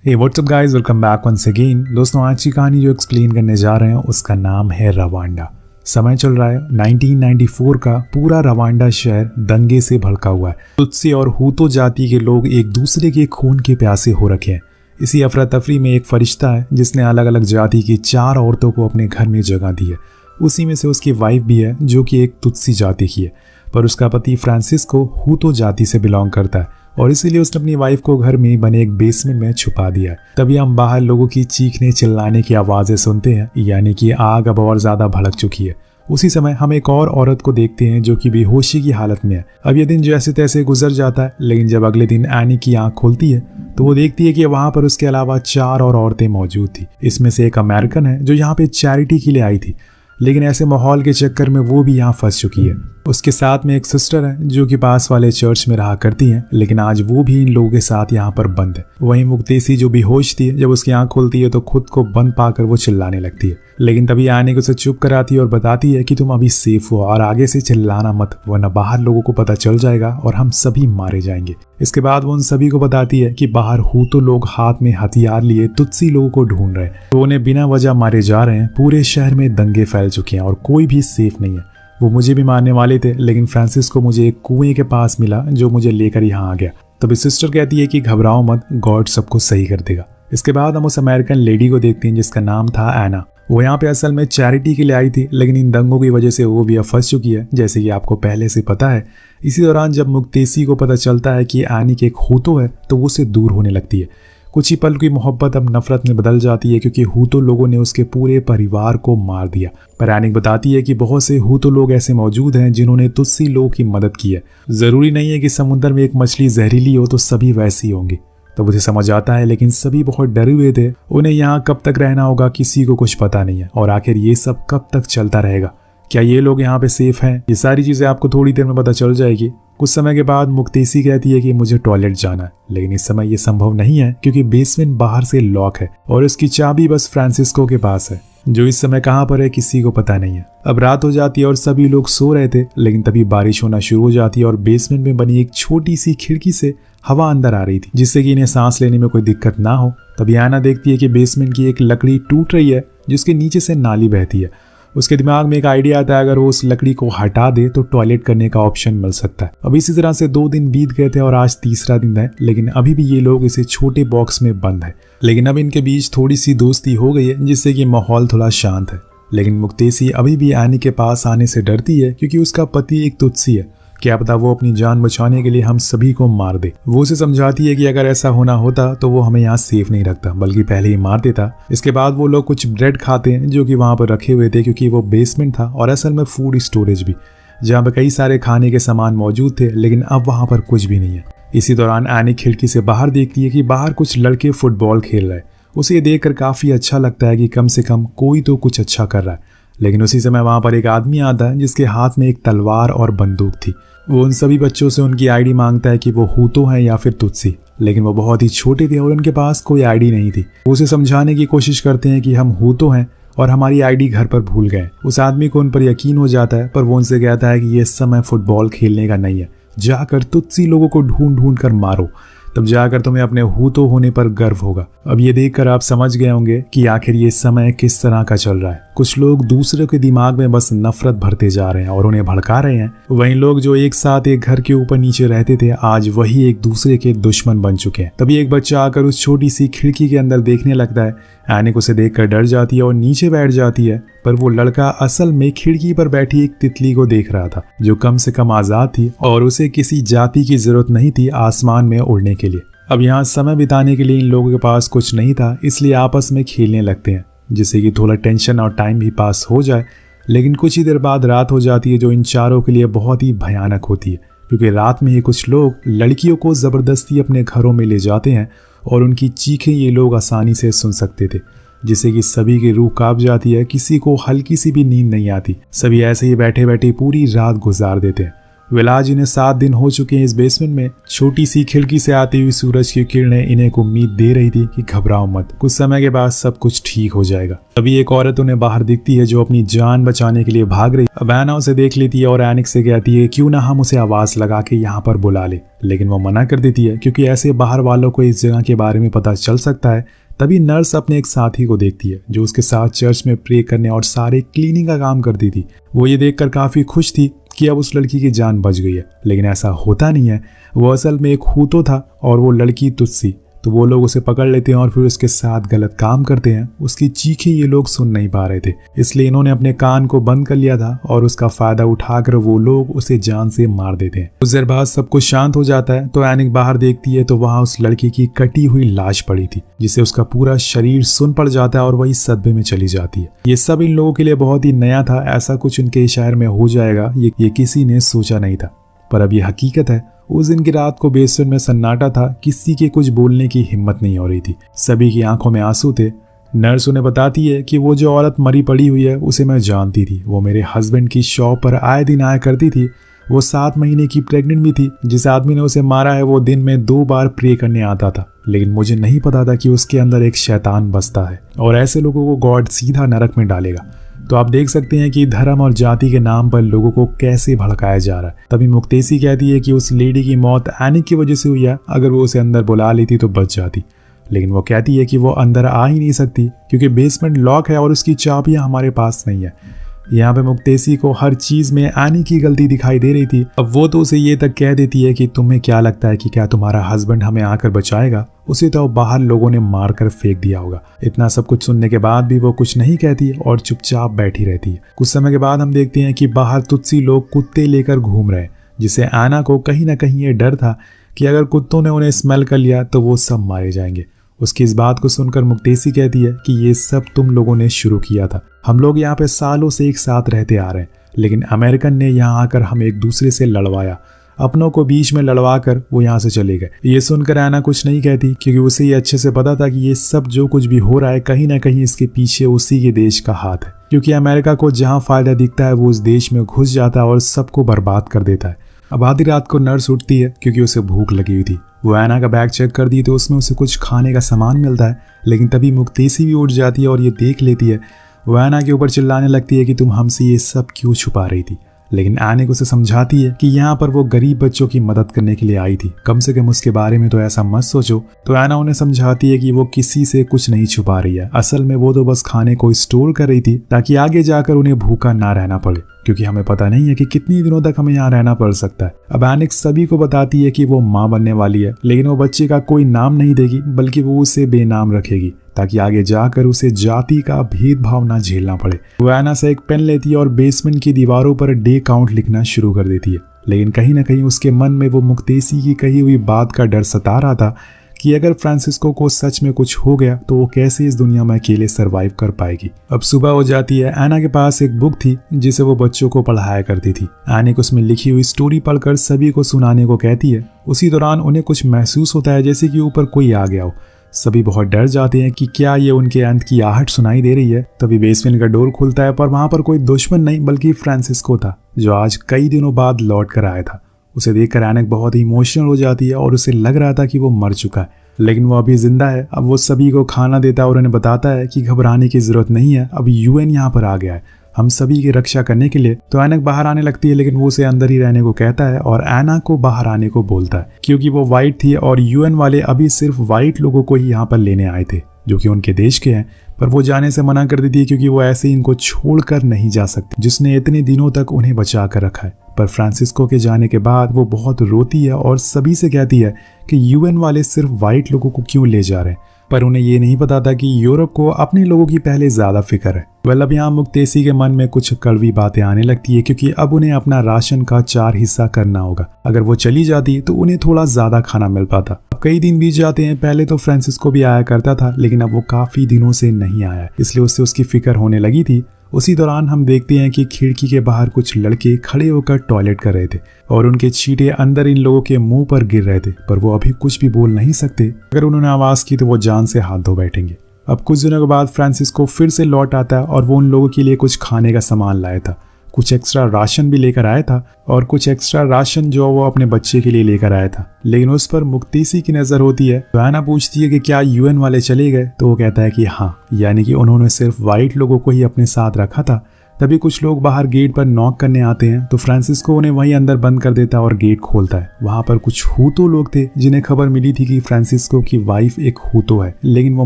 हे what's up guys, welcome back once again. दोस्तों, आज की कहानी जो एक्सप्लेन करने जा रहे हैं उसका नाम है रवांडा। समय चल रहा है 1994 का। पूरा रवांडा शहर दंगे से भड़का हुआ है। तुत्सी और हुतो जाति के लोग एक दूसरे के खून के प्यासे हो रखे हैं। इसी अफरा तफरी में एक फरिश्ता है जिसने अलग अलग जाति की 4 औरतों को अपने घर में जगह दी है। उसी में से उसकी वाइफ भी है जो कि एक तुत्सी जाति की है, पर उसका पति फ्रांसिस्को हुतो जाति से बिलोंग करता है और इसीलिए उसने अपनी वाइफ को घर में बने एक बेसमेंट में छुपा दिया है। तभी हम बाहर लोगों की चीखने चिल्लाने की आवाजें सुनते हैं, यानी कि आग अब और ज्यादा भड़क चुकी है। उसी समय हम एक और औरत को देखते हैं जो कि बेहोशी की हालत में है। अब ये दिन जैसे तैसे गुजर जाता है, लेकिन जब अगले दिन एनी की आंख खुलती है तो वो देखती है कि वहां पर उसके अलावा 4 और औरतें मौजूद थी। इसमें से एक अमेरिकन है जो यहाँ पे चैरिटी के लिए आई थी, लेकिन ऐसे माहौल के चक्कर में वो भी यहाँ फंस चुकी है। उसके साथ में एक सिस्टर है जो कि पास वाले चर्च में रहा करती हैं, लेकिन आज वो भी इन लोगों के साथ यहाँ पर बंद है। वहीं मुक्तेसी जो बेहोश थी, जब उसकी आंख खुलती है तो खुद को बंद पाकर वो चिल्लाने लगती है, लेकिन तभी आने को उसे चुप कराती है और बताती है कि तुम अभी सेफ हो और आगे से चिल्लाना मत, वरना बाहर लोगों को पता चल जाएगा और हम सभी मारे जाएंगे। इसके बाद वो उन सभी को बताती है कि बाहर हुतो लोग हाथ में हथियार लिए तुत्सी लोगों को ढूंढ रहे हैं, तो उन्हें बिना वजह मारे जा रहे हैं। पूरे शहर में दंगे फैल चुके हैं और कोई भी सेफ नहीं है। वो मुझे भी मारने वाले थे, लेकिन फ्रांसिस्को मुझे एक कुएं के पास मिला जो मुझे लेकर यहाँ आ गया। तभी सिस्टर कहती है कि घबराओ मत, गॉड सबको सही कर देगा। इसके बाद हम उस अमेरिकन लेडी को देखते हैं जिसका नाम था एना। वो यहाँ पे असल में चैरिटी के लिए आई थी, लेकिन इन दंगों की वजह से वो भी अब फंस चुकी है, जैसे कि आपको पहले से पता है। इसी दौरान जब मुक्तेसी को पता चलता है कि एनी के एक हुतो है तो वो उससे दूर होने लगती है। कुछ ही पल की मोहब्बत अब नफरत में बदल जाती है, क्योंकि हुतो लोगों ने उसके पूरे परिवार को मार दिया। पर एनिक बताती है कि बहुत से हुतो लोग ऐसे मौजूद हैं जिन्होंने तुत्सी लोगों की मदद की है। जरूरी नहीं है कि समुद्र में एक मछली जहरीली हो तो सभी वैसी होंगी। तो मुझे समझ आता है, लेकिन सभी बहुत डरे हुए थे। उन्हें यहाँ कब तक रहना होगा किसी को कुछ पता नहीं है, और आखिर ये सब कब तक चलता रहेगा। क्या ये लोग यहाँ पे सेफ हैं? ये सारी चीजें आपको थोड़ी देर में पता चल जाएगी। कुछ समय के बाद मुक्तेसी कहती है कि मुझे टॉयलेट जाना है, लेकिन इस समय ये संभव नहीं है क्योंकि बेसमेंट बाहर से लॉक है और उसकी चाबी बस फ्रांसिस्को के पास है, जो इस समय कहाँ पर है किसी को पता नहीं है। अब रात हो जाती है और सभी लोग सो रहे थे, लेकिन तभी बारिश होना शुरू हो जाती है और बेसमेंट में बनी एक छोटी सी खिड़की से हवा अंदर आ रही थी, जिससे कि इन्हें सांस लेने में कोई दिक्कत ना हो। तभी आना देखती है कि बेसमेंट की एक लकड़ी टूट रही है जिसके नीचे से नाली बहती है। उसके दिमाग में एक आइडिया आता है, अगर वो उस लकड़ी को हटा दे तो टॉयलेट करने का ऑप्शन मिल सकता है। अब इसी तरह से 2 दिन बीत गए थे और आज तीसरा दिन है, लेकिन अभी भी ये लोग इसे छोटे बॉक्स में बंद है। लेकिन अब इनके बीच थोड़ी सी दोस्ती हो गई है, जिससे कि माहौल थोड़ा शांत है। लेकिन मुक्तेसी अभी भी एनी के पास आने से डरती है, क्योंकि उसका पति एक तुत्सी है। क्या पता वो अपनी जान बचाने के लिए हम सभी को मार दे। वो उसे समझाती है कि अगर ऐसा होना होता तो वो हमें यहाँ सेफ नहीं रखता, बल्कि पहले ही मार देता। इसके बाद वो लोग कुछ ब्रेड खाते हैं जो कि वहां पर रखे हुए थे, क्योंकि वो बेसमेंट था और असल में फूड स्टोरेज भी, जहाँ पर कई सारे खाने के सामान मौजूद थे, लेकिन अब वहां पर कुछ भी नहीं है। इसी दौरान एनी खिड़की से बाहर देखती है कि बाहर कुछ लड़के फुटबॉल खेल रहे हैं। उसे देखकर काफी अच्छा लगता है कि कम से कम कोई तो कुछ अच्छा कर रहा है। लेकिन उसी समय वहां पर एक आदमी आता है जिसके हाथ में एक तलवार और बंदूक थी। वो उन सभी बच्चों से उनकी आईडी मांगता है कि वो हुतो हैं या फिर तुत्सी, लेकिन वो बहुत ही छोटे थे और उनके पास कोई आईडी नहीं थी। वो उसे समझाने की कोशिश करते हैं कि हम हुतो हैं और हमारी आईडी घर पर भूल गए। उस आदमी को उन पर यकीन हो जाता है, पर वो उनसे कहता है कि ये समय फुटबॉल खेलने का नहीं है, जाकर तुत्सी लोगों को ढूंढ ढूंढ कर मारो, तब जाकर तुम्हें अपने हुतो होने पर गर्व होगा। अब ये देखकर आप समझ गए होंगे कि आखिर ये समय किस तरह का चल रहा है। कुछ लोग दूसरों के दिमाग में बस नफरत भरते जा रहे हैं और उन्हें भड़का रहे हैं। वहीं लोग जो एक साथ एक घर के ऊपर नीचे रहते थे, आज वही एक दूसरे के दुश्मन बन चुके हैं। तभी एक बच्चा आकर उस छोटी सी खिड़की के अंदर देखने लगता है। एनिक उसे देखकर डर जाती है और नीचे बैठ जाती है, पर वो लड़का असल में खिड़की पर बैठी एक तितली को देख रहा था, जो कम से कम आजाद थी और उसे किसी जाति की जरूरत नहीं थी आसमान में उड़ने के लिए। अब यहाँ समय बिताने के लिए इन लोगों के पास कुछ नहीं था, इसलिए आपस में खेलने लगते हैं, जिससे कि थोड़ा टेंशन और टाइम भी पास हो जाए। लेकिन कुछ ही देर बाद रात हो जाती है, जो इन चारों के लिए बहुत ही भयानक होती है, क्योंकि रात में ही कुछ लोग लड़कियों को जबरदस्ती अपने घरों में ले जाते हैं और उनकी चीखें ये लोग आसानी से सुन सकते थे, जिससे कि सभी की रूह कांप जाती है। किसी को हल्की सी भी नींद नहीं आती। सभी ऐसे ही बैठे बैठे पूरी रात गुजार देते हैं। विलाज इन्हें 7 दिन हो चुके हैं इस बेसमेंट में। छोटी सी खिड़की से आती हुई सूरज की किरणें इन्हें एक उम्मीद दे रही थी कि घबराओ मत, कुछ समय के बाद सब कुछ ठीक हो जाएगा। तभी एक औरत उन्हें बाहर दिखती है जो अपनी जान बचाने के लिए भाग रही। अब एना उसे देख लेती है और एनिक से कहती है क्यों ना हम उसे आवाज लगा के यहाँ पर बुला ले, लेकिन वो मना कर देती है क्योंकि ऐसे बाहर वालों को इस जगह के बारे में पता चल सकता है। तभी नर्स अपने एक साथी को देखती है जो उसके साथ चर्च में प्रे करने और सारे क्लीनिंग का काम करती थी। वो ये देखकर काफी खुश थी कि अब उस लड़की की जान बच गई है, लेकिन ऐसा होता नहीं है। वो असल में एक हूतो था और वो लड़की तुत्सी। तो वो लोग उसे पकड़ लेते हैं और फिर उसके साथ गलत काम करते हैं। उसकी चीखें ये लोग सुन नहीं पा रहे थे, इसलिए इन्होंने अपने कान को बंद कर लिया था और उसका फायदा उठाकर वो लोग उसे जान से मार देते हैं। कुछ देर बाद सब कुछ शांत हो जाता है तो एनिक बाहर देखती है तो वहां उस लड़की की कटी हुई लाश पड़ी थी, जिससे उसका पूरा शरीर सुन पड़ जाता है और वही सदमे में चली जाती है। ये सब इन लोगों के लिए बहुत ही नया था। ऐसा कुछ उनके शहर में हो जाएगा ये किसी ने सोचा नहीं था, पर अब ये हकीकत है। उस दिन की रात को बेसमेंट में सन्नाटा था, किसी के कुछ बोलने की हिम्मत नहीं हो रही थी, सभी की आंखों में आंसू थे। नर्स उन्हें बताती है कि वो जो औरत मरी पड़ी हुई है उसे मैं जानती थी, वो मेरे हस्बैंड की शॉप पर आए दिन आया करती थी। वो 7 महीने की प्रेग्नेंट भी थी। जिस आदमी ने उसे मारा है वो दिन में 2 बार प्रे करने आता था, लेकिन मुझे नहीं पता था कि उसके अंदर एक शैतान बसता है और ऐसे लोगों को गॉड सीधा नरक में डालेगा। तो आप देख सकते हैं कि धर्म और जाति के नाम पर लोगों को कैसे भड़काया जा रहा है। तभी मुक्तेसी कहती है कि उस लेडी की मौत एनिक की वजह से हुई है, अगर वो उसे अंदर बुला लेती तो बच जाती। लेकिन वो कहती है कि वो अंदर आ ही नहीं सकती क्योंकि बेसमेंट लॉक है और उसकी चाबियां हमारे पास नहीं है। यहाँ पे मुक्तेसी को हर चीज में एनी की गलती दिखाई दे रही थी। अब वो तो उसे ये तक कह देती है कि तुम्हें क्या लगता है कि क्या तुम्हारा हस्बैंड हमें आकर बचाएगा? उसे तो बाहर लोगों ने मारकर फेंक दिया होगा। इतना सब कुछ सुनने के बाद भी वो कुछ नहीं कहती और चुपचाप बैठी रहती है। कुछ समय के बाद हम देखते हैं कि बाहर तुत्सी लोग कुत्ते लेकर घूम रहे हैं, जिससे एना को कहीं ना कहीं ये डर था कि अगर कुत्तों ने उन्हें स्मेल कर लिया तो वो सब मारे जाएंगे। उसकी इस बात को सुनकर मुक्तेसी कहती है कि ये सब तुम लोगों ने शुरू किया था। हम लोग यहाँ पे सालों से एक साथ रहते आ रहे हैं, लेकिन अमेरिकन ने यहाँ आकर हम एक दूसरे से लड़वाया, अपनों को बीच में लड़वा कर वो यहाँ से चले गए। ये सुनकर एना कुछ नहीं कहती क्योंकि उसे ये अच्छे से पता था कि ये सब जो कुछ भी हो रहा है कहीं ना कहीं इसके पीछे उसी के देश का हाथ है, क्योंकि अमेरिका को जहाँ फायदा दिखता है वो उस देश में घुस जाता है और सबको बर्बाद कर देता है। अब आधी रात को नर्स उठती है क्योंकि उसे भूख लगी हुई थी। वो एना का बैग चेक कर दी तो उसमें उसे कुछ खाने का सामान मिलता है, लेकिन तभी मुक्तेसी भी उठ जाती है और ये देख लेती है। वो एना के ऊपर चिल्लाने लगती है कि तुम हमसे ये सब क्यों छुपा रही थी, लेकिन एनिक उसे समझाती है कि यहाँ पर वो गरीब बच्चों की मदद करने के लिए आई थी, कम से कम उसके बारे में तो ऐसा मत सोचो। तो एना उन्हें समझाती है कि वो किसी से कुछ नहीं छुपा रही है, असल में वो तो बस खाने को स्टोर कर रही थी ताकि आगे जाकर उन्हें भूखा ना रहना पड़े, क्योंकि हमें पता नहीं है कि कितनी दिनों तक हमें यहाँ रहना पड़ सकता है। अब एनिक सभी को बताती है कि वो माँ बनने वाली है, लेकिन वो बच्चे का कोई नाम नहीं देगी, बल्कि वो उसे बेनाम रखेगी ताकि आगे जाकर उसे जाति का भेदभाव ना झेलना पड़े। वो एना से एक पेन लेती है और बेसमेंट की दीवारों पर डे काउंट लिखना शुरू कर देती है, लेकिन कहीं ना कहीं उसके मन में वो मुक्तेसी की कही हुई बात का डर सता रहा था कि अगर फ्रांसिस्को को सच में कुछ हो गया तो वो कैसे इस दुनिया में अकेले सरवाइव कर पाएगी। अब सुबह हो जाती है। एना के पास एक बुक थी जिसे वो बच्चों को पढ़ाया करती थी। एनिक उसमें लिखी हुई स्टोरी पढ़कर सभी को सुनाने को कहती है। उसी दौरान उन्हें कुछ महसूस होता है जैसे कि ऊपर कोई आ गया हो। सभी बहुत डर जाते हैं कि क्या ये उनके अंत की आहट सुनाई दे रही है। तभी बेसमेंट का डोर खुलता है, पर वहां पर कोई दुश्मन नहीं बल्कि फ्रांसिस्को था, जो आज कई दिनों बाद लौट कर आया था। उसे देखकर एनिक बहुत ही इमोशनल हो जाती है और उसे लग रहा था कि वो मर चुका है, लेकिन वो अभी जिंदा है। अब वो सभी को खाना देता है और उन्हें बताता है कि घबराने की जरूरत नहीं है, अब यूएन यहाँ पर आ गया है हम सभी की रक्षा करने के लिए। तो एनिक बाहर आने लगती है, लेकिन वो उसे अंदर ही रहने को कहता है और एना को बाहर आने को बोलता है, क्योंकि वो वाइट थी और यूएन वाले अभी सिर्फ वाइट लोगों को ही यहाँ पर लेने आए थे जो कि उनके देश के हैं। पर वो जाने से मना कर देती है क्योंकि वो ऐसे इनको छोड़कर नहीं जा सकती, जिसने इतने दिनों तक उन्हें बचा कर रखा है। पर फ्रांसिस्को के जाने के बाद वो बहुत रोती है और सभी से कहती है कि यूएन वाले सिर्फ वाइट लोगों को क्यों ले जा रहे हैं, पर उन्हें ये नहीं पता था कि यूरोप को अपने लोगों की पहले ज्यादा फिक्र है। अब यहाँ मुक्तेसी के मन में कुछ कड़वी बातें आने लगती है, क्योंकि अब उन्हें अपना राशन का 4 हिस्सा करना होगा। अगर वो चली जाती तो उन्हें थोड़ा ज्यादा खाना मिल पाता। अब कई दिन बीत जाते हैं। पहले तो फ्रांसिस्को भी आया करता था, लेकिन अब वो काफी दिनों से नहीं आया, इसलिए उससे उसकी फिक्र होने लगी थी। उसी दौरान हम देखते हैं कि खिड़की के बाहर कुछ लड़के खड़े होकर टॉयलेट कर रहे थे और उनके छींटे अंदर इन लोगों के मुंह पर गिर रहे थे, पर वो अभी कुछ भी बोल नहीं सकते। अगर उन्होंने आवाज की तो वो जान से हाथ धो बैठेंगे। अब कुछ दिनों के बाद फ्रांसिस्को फिर से लौट आता है और वो उन लोगों के लिए कुछ खाने का सामान लाया था। कुछ एक्स्ट्रा राशन भी लेकर आया था और कुछ एक्स्ट्रा राशन जो वो अपने बच्चे के लिए लेकर आया था। लेकिन उस पर मुक्तेसी की नजर होती है। तो एना पूछती है कि क्या यूएन वाले चले गए, तो वो कहता है कि हाँ, यानी कि उन्होंने सिर्फ वाइट लोगों को ही अपने साथ रखा था। तभी कुछ लोग बाहर गेट पर नॉक करने आते हैं तो फ्रांसिस्को उन्हें वहीं अंदर बंद कर देता है और गेट खोलता है। वहां पर कुछ हूतो लोग थे जिन्हें खबर मिली थी कि फ्रांसिस्को की वाइफ एक हूतो है, लेकिन वो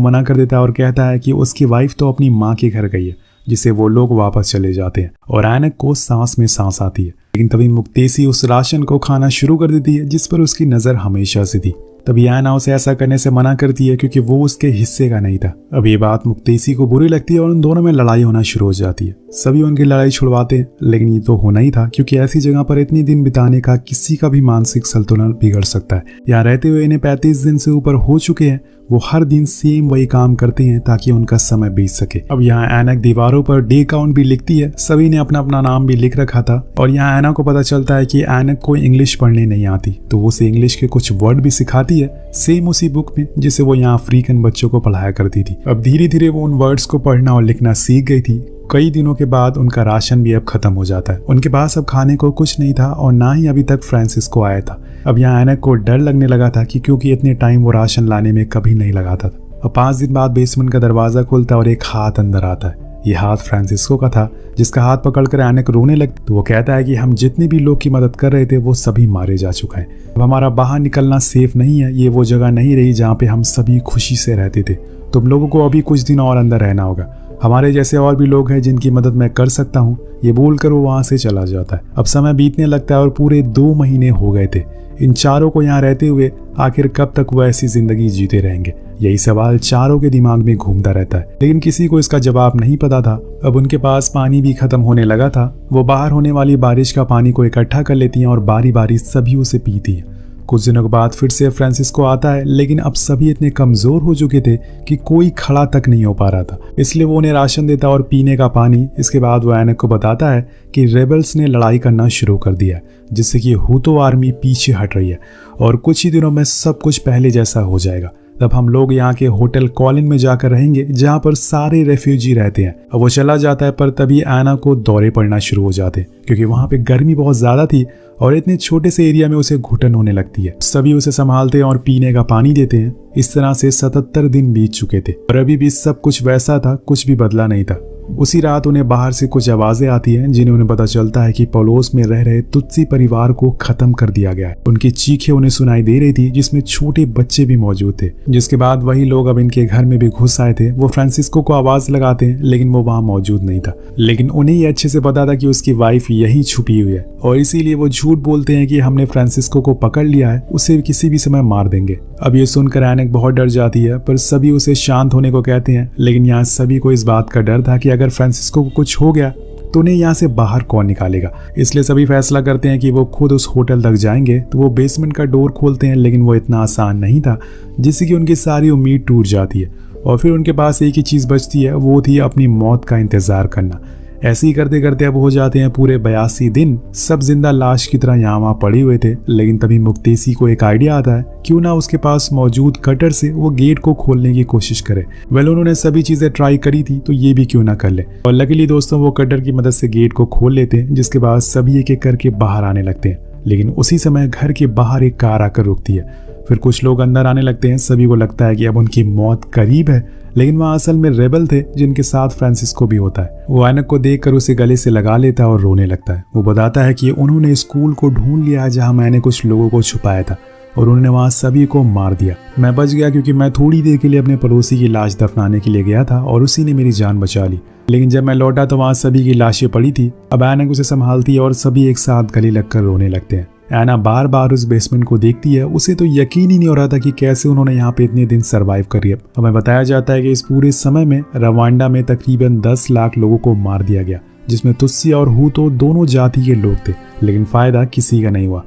मना कर देता है और कहता है कि उसकी वाइफ तो अपनी माँ के घर गई है, जिससे वो लोग वापस चले जाते हैं और ऐनक को सांस में सांस आती है। लेकिन तभी मुक्तेसी उस राशन को खाना शुरू कर देती है जिस पर उसकी नजर हमेशा से थी। तभी ऐना उसे ऐसा करने से मना करती है क्योंकि वो उसके हिस्से का नहीं था। अब ये बात मुक्तेसी को बुरी लगती है और उन दोनों में लड़ाई होना शुरू हो जाती है। सभी उनकी लड़ाई छुड़वाते हैं, लेकिन ये तो होना ही था क्योंकि ऐसी जगह पर इतनी दिन बिताने का किसी का भी मानसिक संतुलन बिगड़ सकता है। यहाँ रहते हुए इन्हें 35 दिन से ऊपर हो चुके हैं। वो हर दिन सेम वही काम करते हैं ताकि उनका समय बीत सके। अब यहाँ ऐनक दीवारों पर डे काउंट भी लिखती है। सभी ने अपना अपना नाम भी लिख रखा था और यहाँ ऐना को पता चलता है कि ऐनक को इंग्लिश पढ़ने नहीं आती, तो वो उसे इंग्लिश के कुछ वर्ड भी सिखाती है, सेम उसी बुक में जिसे वो यहाँ अफ्रीकन बच्चों को पढ़ाया करती थी। अब धीरे धीरे वो उन वर्ड्स को पढ़ना और लिखना सीख गई थी। कई दिनों के बाद उनका राशन भी अब खत्म हो जाता है। उनके पास अब खाने को कुछ नहीं था और ना ही अभी तक फ्रांसिस्को आया था। अब यहाँ ऐनक को डर लगने लगा था कि क्योंकि इतने टाइम वो राशन लाने में कभी नहीं लगाता था। अब 5 दिन बाद बेसमेंट का दरवाजा खुलता है और एक हाथ अंदर आता है। ये हाथ फ्रांसिस्को का था, जिसका हाथ पकड़कर ऐनक रोने लगती। तो वो कहता है कि हम जितने भी लोग की मदद कर रहे थे वो सभी मारे जा चुके हैं। अब हमारा बाहर निकलना सेफ नहीं है। ये वो जगह नहीं रही जहाँ पे हम सभी खुशी से रहते थे। तुम लोगों को अभी कुछ दिन और अंदर रहना होगा। हमारे जैसे और भी लोग हैं जिनकी मदद मैं कर सकता हूँ। ये बोलकर वो वहां से चला जाता है। अब समय बीतने लगता है और पूरे 2 महीने हो गए थे इन चारों को यहाँ रहते हुए। आखिर कब तक वो ऐसी जिंदगी जीते रहेंगे, यही सवाल चारों के दिमाग में घूमता रहता है, लेकिन किसी को इसका जवाब नहीं पता था। अब उनके पास पानी भी खत्म होने लगा था। वो बाहर होने वाली बारिश का पानी को इकट्ठा कर लेती हैं और बारी बारी सभी उसे पीती हैं। कुछ दिनों के बाद फिर से फ्रांसिस्को आता है, लेकिन अब सभी इतने कमजोर हो चुके थे कि कोई खड़ा तक नहीं हो पा रहा था। इसलिए वो उन्हें राशन देता और पीने का पानी। इसके बाद वो ऐनक को बताता है कि रेबल्स ने लड़ाई करना शुरू कर दिया, जिससे कि हूतो आर्मी पीछे हट रही है और कुछ ही दिनों में सब कुछ पहले जैसा हो जाएगा। तब हम लोग यहाँ के होटल कॉलिन में जाकर रहेंगे जहाँ पर सारे रेफ्यूजी रहते हैं। अब वो चला जाता है, पर तभी ऐना को दौरे पड़ना शुरू हो जाते हैं क्योंकि वहाँ पे गर्मी बहुत ज्यादा थी और इतने छोटे से एरिया में उसे घुटन होने लगती है। सभी उसे संभालते हैं और पीने का पानी देते हैं। इस तरह से 77 दिन बीत चुके थे और अभी भी सब कुछ वैसा था, कुछ भी बदला नहीं था। उसी रात उन्हें बाहर से कुछ आवाजें आती हैं जिन्हें उन्हें पता चलता है कि पड़ोस में रह रहे तुत्सी परिवार को खत्म कर दिया गया है। उनकी चीखें उन्हें सुनाई दे रही थी, जिसमें छोटे बच्चे भी मौजूद थे। जिसके बाद वही लोग अब इनके घर में भी घुस आए थे। वो फ्रांसिस्को को आवाज लगाते हैं, लेकिन वो वहां मौजूद नहीं था। लेकिन उन्हें ये अच्छे से पता था कि उसकी वाइफ यही छुपी हुई है और इसीलिए वो झूठ बोलते हैं कि हमने फ्रांसिस्को को पकड़ लिया है, उसे किसी भी समय मार देंगे। अब ये सुनकर ऐनक बहुत डर जाती है, पर सभी उसे शांत होने को कहते हैं। लेकिन यहाँ सभी को इस बात का डर था कि अगर फ्रांसिस्को को कुछ हो गया तो उन्हें यहाँ से बाहर कौन निकालेगा। इसलिए सभी फैसला करते हैं कि वो खुद उस होटल तक जाएंगे। तो वो बेसमेंट का डोर खोलते हैं, लेकिन वो इतना आसान नहीं था, जिससे कि उनकी सारी उम्मीद टूट जाती है और फिर उनके पास एक ही चीज बचती है, वो थी अपनी मौत का इंतजार करना। ऐसे ही करते करते अब हो जाते हैं पूरे 82 दिन। सब जिंदा लाश की तरह यहाँ वहाँ पड़े हुए थे। लेकिन तभी मुक्तेसी को एक आइडिया आता है, क्यों ना उसके पास मौजूद कटर से वो गेट को खोलने की कोशिश करे। उन्होंने सभी चीजें ट्राई करी थी, तो ये भी क्यों ना कर ले। और लकीली दोस्तों वो कटर की मदद से गेट को खोल लेते हैं, जिसके बाद सभी एक एक करके बाहर आने लगते हैं। लेकिन उसी समय घर के बाहर एक कार आकर रुकती है। फिर कुछ लोग अंदर आने लगते हैं। सभी को लगता है कि अब उनकी मौत करीब है, लेकिन वहाँ असल में रेबल थे जिनके साथ फ्रांसिस्को भी होता है। वो ऐनक को देखकर उसे गले से लगा लेता है और रोने लगता है। वो बताता है कि उन्होंने स्कूल को ढूंढ लिया जहाँ मैंने कुछ लोगों को छुपाया था और उन्होंने वहाँ सभी को मार दिया। मैं बच गया क्योंकि मैं थोड़ी देर के लिए अपने पड़ोसी की लाश दफनाने के लिए गया था और उसी ने मेरी जान बचा ली। लेकिन जब मैं लौटा तो वहाँ सभी की लाशें पड़ी थी। अब ऐनक उसे संभालती है और सभी एक साथ गले लगकर रोने लगते हैं। ऐना बार बार उस बेसमेंट को देखती है। उसे तो यकीन ही नहीं हो रहा था कि कैसे उन्होंने यहाँ पे इतने दिन सरवाइव करी। हमें बताया जाता है कि इस पूरे समय में रवांडा में तकरीबन 10 लाख लोगों को मार दिया गया, जिसमें तुत्सी और हूतो दोनों जाति के लोग थे। लेकिन फायदा किसी का नहीं हुआ।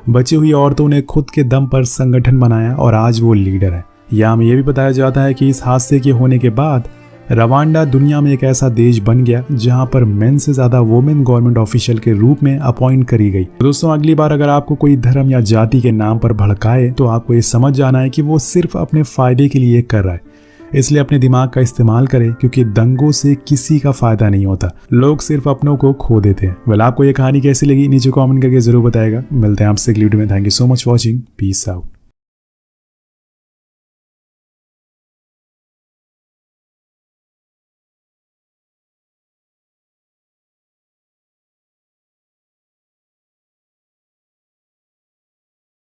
बची हुई औरतों ने खुद के दम पर संगठन बनाया और आज वो लीडर है। यहाँ हमें यह भी बताया जाता है कि इस हादसे के होने के बाद रवांडा दुनिया में एक ऐसा देश बन गया जहां पर मेन से ज्यादा वुमेन गवर्नमेंट ऑफिशियल के रूप में अपॉइंट करी गई। दोस्तों अगली बार अगर आपको कोई धर्म या जाति के नाम पर भड़काए तो आपको ये समझ जाना है कि वो सिर्फ अपने फायदे के लिए कर रहा है। इसलिए अपने दिमाग का इस्तेमाल करें, क्योंकि दंगों से किसी का फायदा नहीं होता, लोग सिर्फ अपनों को खो देते हैं। वेल, आपको ये कहानी कैसी लगी नीचे कमेंट करके जरूर बताएगा। मिलते हैं आपसे अगली वीडियो में। Thank you so much watching. Peace out.